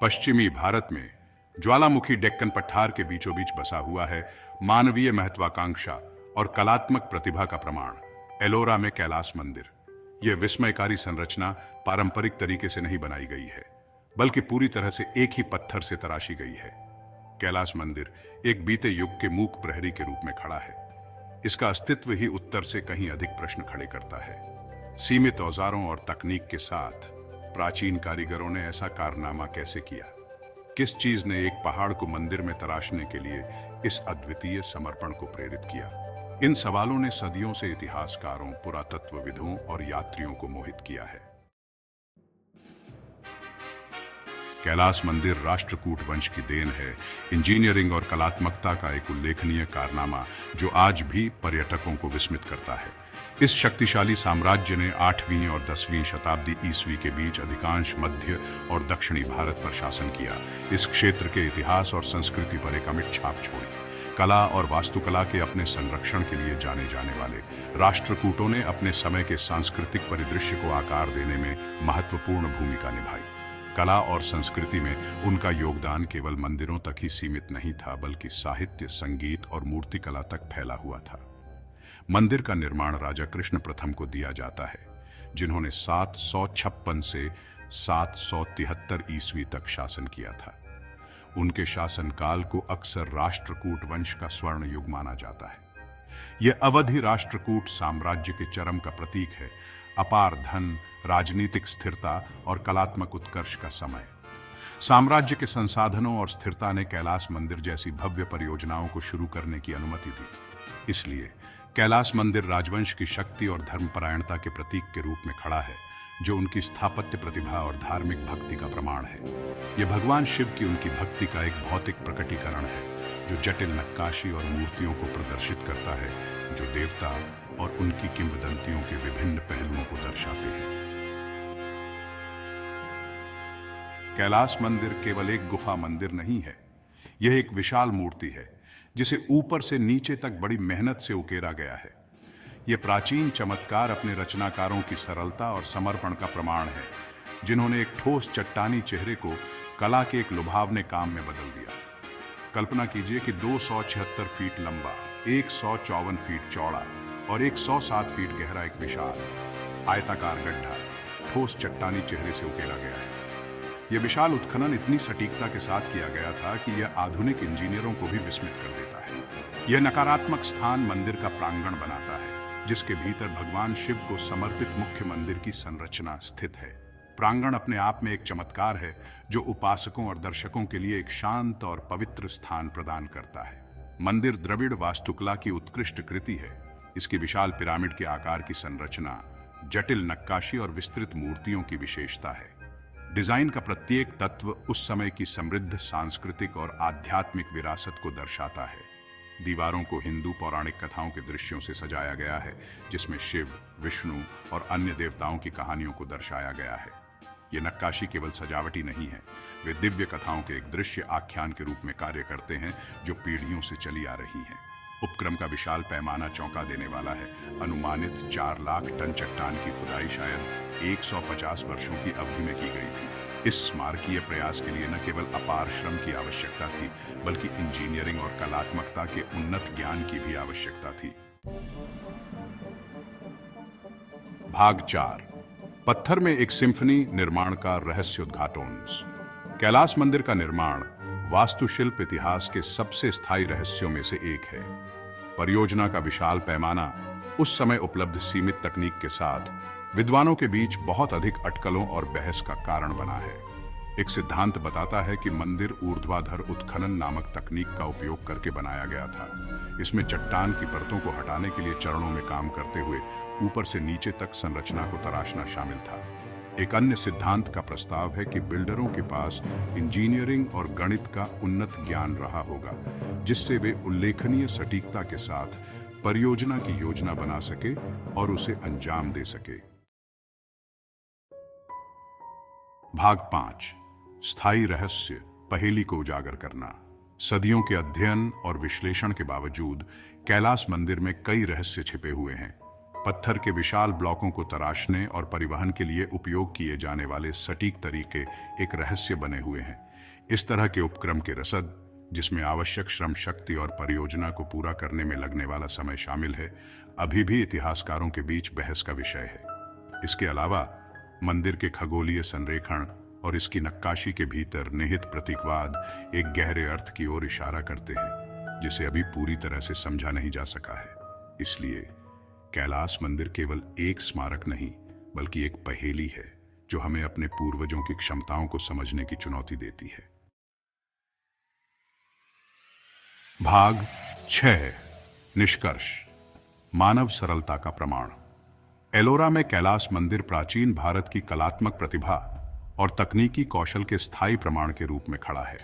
पश्चिमी भारत में ज्वालामुखी डेक्कन पठार के बीचों बीच बसा हुआ है मानवीय महत्वाकांक्षा और कलात्मक प्रतिभा का प्रमाण एलोरा में कैलाश मंदिर। यह विस्मयकारी संरचना पारंपरिक तरीके से नहीं बनाई गई है, बल्कि पूरी तरह से एक ही पत्थर से तराशी गई है। कैलाश मंदिर एक बीते युग के मूक प्रहरी के रूप में खड़ा है। इसका अस्तित्व ही उत्तर से कहीं अधिक प्रश्न खड़े करता है। सीमित औजारों और तकनीक के साथ प्राचीन कारीगरों ने ऐसा कारनामा कैसे किया? किस चीज ने एक पहाड़ को मंदिर में तराशने के लिए इस अद्वितीय समर्पण को प्रेरित किया? इन सवालों ने सदियों से इतिहासकारों, पुरातत्वविदों और यात्रियों को मोहित किया है। कैलाश मंदिर राष्ट्रकूट वंश की देन है, इंजीनियरिंग और कलात्मकता का एक उल्लेखनीय कारनामा जो आज भी पर्यटकों को विस्मित करता है। इस शक्तिशाली साम्राज्य ने 8वीं और 10वीं शताब्दी ईस्वी के बीच अधिकांश मध्य और दक्षिणी भारत पर शासन किया। इस क्षेत्र के इतिहास और संस्कृति पर एक अमिट छाप छोड़ी। कला और वास्तुकला के अपने संरक्षण के लिए जाने जाने वाले राष्ट्रकूटों ने अपने समय के सांस्कृतिक परिदृश्य को आकार देने में महत्वपूर्ण भूमिका निभाई। कला और संस्कृति में उनका योगदान केवल मंदिरों तक ही सीमित नहीं था, बल्कि साहित्य, संगीत और मूर्तिकला तक फैला हुआ था। मंदिर का निर्माण राजा कृष्ण प्रथम को दिया जाता है, जिन्होंने 756 से 773 ईस्वी तक शासन किया था। उनके शासनकाल को अक्सर राष्ट्रकूट वंश का स्वर्ण युग माना जाता है। यह अवधि राष्ट्रकूट साम्राज्य के चरम का प्रतीक है, अपार धन, राजनीतिक स्थिरता और कलात्मक उत्कर्ष का समय। साम्राज्य के संसाधनों और स्थिरता ने कैलाश मंदिर जैसी भव्य परियोजनाओं को शुरू करने की अनुमति दी। इसलिए कैलाश मंदिर राजवंश की शक्ति और धर्मपरायणता के प्रतीक के रूप में खड़ा है, जो उनकी स्थापत्य प्रतिभा और धार्मिक भक्ति का प्रमाण है। यह भगवान शिव की उनकी भक्ति का एक भौतिक प्रकटीकरण है, जो जटिल नक्काशी और मूर्तियों को प्रदर्शित करता है, जो देवता और उनकी किंवदंतियों के विभिन्न पहलुओं को दर्शाते हैं। कैलाश मंदिर केवल एक गुफा मंदिर नहीं है, यह एक विशाल मूर्ति है जिसे ऊपर से नीचे तक बड़ी मेहनत से उकेरा गया है। यह प्राचीन चमत्कार अपने रचनाकारों की सरलता और समर्पण का प्रमाण है, जिन्होंने एक ठोस चट्टानी चेहरे को कला के एक लुभावने काम में बदल दिया। कल्पना कीजिए कि 276 फीट लंबा, 154 फीट चौड़ा और 107 फीट गहरा एक विशाल आयताकार गड्ढा ठोस चट्टानी चेहरे से उकेरा गया है। यह विशाल उत्खनन इतनी सटीकता के साथ किया गया था कि यह आधुनिक इंजीनियरों को भी विस्मित कर देता है। यह नकारात्मक स्थान मंदिर का प्रांगण बनाता है, जिसके भीतर भगवान शिव को समर्पित मुख्य मंदिर की संरचना स्थित है। प्रांगण अपने आप में एक चमत्कार है, जो उपासकों और दर्शकों के लिए एक शांत और पवित्र स्थान प्रदान करता है। मंदिर द्रविड़ वास्तुकला की उत्कृष्ट कृति है। इसकी विशाल पिरामिड के आकार की संरचना, जटिल नक्काशी और विस्तृत मूर्तियों की विशेषता है। डिजाइन का प्रत्येक तत्व उस समय की समृद्ध सांस्कृतिक और आध्यात्मिक विरासत को दर्शाता है। दीवारों को हिंदू पौराणिक कथाओं के दृश्यों से सजाया गया है, जिसमें शिव, विष्णु और अन्य देवताओं की कहानियों को दर्शाया गया है। ये नक्काशी केवल सजावटी नहीं है, वे दिव्य कथाओं के एक दृश्य आख्यान के रूप में कार्य करते हैं, जो पीढ़ियों से चली आ रही हैं। उपक्रम का विशाल पैमाना चौंका देने वाला है। अनुमानित 4 लाख टन चट्टान की खुदाई शायद 150 वर्षों की अवधि में की गई थी। इस स्मारकीय प्रयास के लिए न केवल अपार श्रम की आवश्यकता थी, बल्कि इंजीनियरिंग और कलात्मकता के उन्नत ज्ञान की भी आवश्यकता थी। भाग 4, पत्थर में एक सिम्फनी निर्माण का रहस्योद्घाटन। कैलाश मंदिर का निर्माण वास्तुशिल्प इतिहास के सबसे स्थायी रहस्यों में से एक है। परियोजना का विशाल पैमाना उस समय उपलब्ध सीमित तकनीक के साथ विद्वानों के बीच बहुत अधिक अटकलों और बहस का कारण बना है। एक सिद्धांत बताता है कि मंदिर ऊर्ध्वाधर उत्खनन नामक तकनीक का उपयोग करके बनाया गया था। इसमें चट्टान की परतों को हटाने के लिए चरणों में काम करते हुए ऊपर से नीचे तक संरचना को तराशना शामिल था। एक अन्य सिद्धांत का प्रस्ताव है कि बिल्डरों के पास इंजीनियरिंग और गणित का उन्नत ज्ञान रहा होगा, जिससे वे उल्लेखनीय सटीकता के साथ परियोजना की योजना बना सके और उसे अंजाम दे सके। भाग 5, स्थायी रहस्य, पहेली को उजागर करना। सदियों के अध्ययन और विश्लेषण के बावजूद कैलाश मंदिर में कई रहस्य छिपे हुए हैं। पत्थर के विशाल ब्लॉकों को तराशने और परिवहन के लिए उपयोग किए जाने वाले सटीक तरीके एक रहस्य बने हुए हैं। इस तरह के उपक्रम के रसद, जिसमें आवश्यक श्रम शक्ति और परियोजना को पूरा करने में लगने वाला समय शामिल है, अभी भी इतिहासकारों के बीच बहस का विषय है। इसके अलावा मंदिर के खगोलीय संरेखण और इसकी नक्काशी के भीतर निहित प्रतीकवाद एक गहरे अर्थ की ओर इशारा करते हैं, जिसे अभी पूरी तरह से समझा नहीं जा सका है। इसलिए कैलाश मंदिर केवल एक स्मारक नहीं, बल्कि एक पहेली है जो हमें अपने पूर्वजों की क्षमताओं को समझने की चुनौती देती है। भाग 6, निष्कर्ष, मानव सरलता का प्रमाण। एलोरा में कैलाश मंदिर प्राचीन भारत की कलात्मक प्रतिभा और तकनीकी कौशल के स्थायी प्रमाण के रूप में खड़ा है।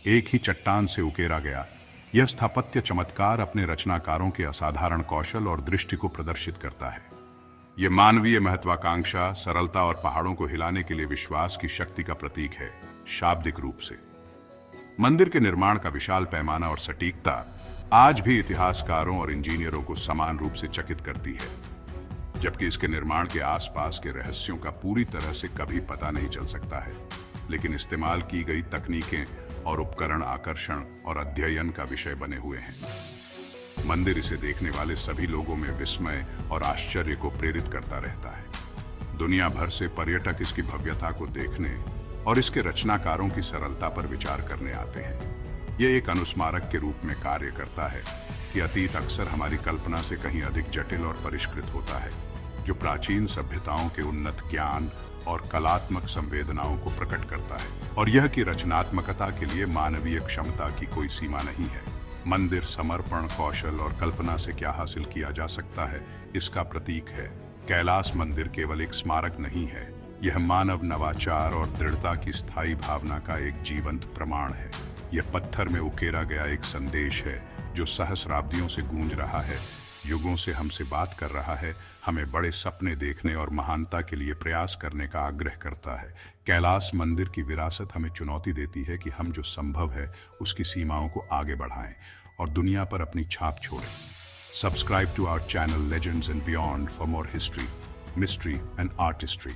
एक ही चट्टान से उकेरा गया यह स्थापत्य चमत्कार अपने रचनाकारों के असाधारण कौशल और दृष्टि को प्रदर्शित करता है। यह मानवीय महत्वाकांक्षा, सरलता और पहाड़ों को हिलाने के लिए विश्वास की शक्ति का प्रतीक है। शाब्दिक रूप से मंदिर के निर्माण का विशाल पैमाना और सटीकता आज भी इतिहासकारों और इंजीनियरों को समान रूप से चकित करती है, जबकि इसके निर्माण के आसपास के रहस्यों का पूरी तरह से कभी पता नहीं चल सकता है। लेकिन इस्तेमाल की गई तकनीकें और उपकरण आकर्षण और अध्ययन का विषय बने हुए हैं। मंदिर इसे देखने वाले सभी लोगों में विस्मय और आश्चर्य को प्रेरित करता रहता है। दुनिया भर से पर्यटक इसकी भव्यता को देखने और इसके रचनाकारों की सरलता पर विचार करने आते हैं। यह एक अनुस्मारक के रूप में कार्य करता है कि अतीत अक्सर हमारी कल्पना से कहीं अधिक जटिल और परिष्कृत होता है, जो प्राचीन सभ्यताओं के उन्नत ज्ञान और कलात्मक संवेदनाओं को प्रकट करता है, और यह कि रचनात्मकता के लिए मानवीय क्षमता की कोई सीमा नहीं है। मंदिर समर्पण, कौशल और कल्पना से क्या हासिल किया जा सकता है, इसका प्रतीक है। कैलाश मंदिर केवल एक स्मारक नहीं है, यह मानव नवाचार और दृढ़ता की स्थायी भावना का एक जीवंत प्रमाण है। यह पत्थर में उकेरा गया एक संदेश है जो सहस्राब्दियों से गूंज रहा है, युगों से हमसे बात कर रहा है, हमें बड़े सपने देखने और महानता के लिए प्रयास करने का आग्रह करता है। कैलाश मंदिर की विरासत हमें चुनौती देती है कि हम जो संभव है उसकी सीमाओं को आगे बढ़ाएं और दुनिया पर अपनी छाप छोड़ें। Subscribe to our channel legends and beyond for more history, mystery and artistry.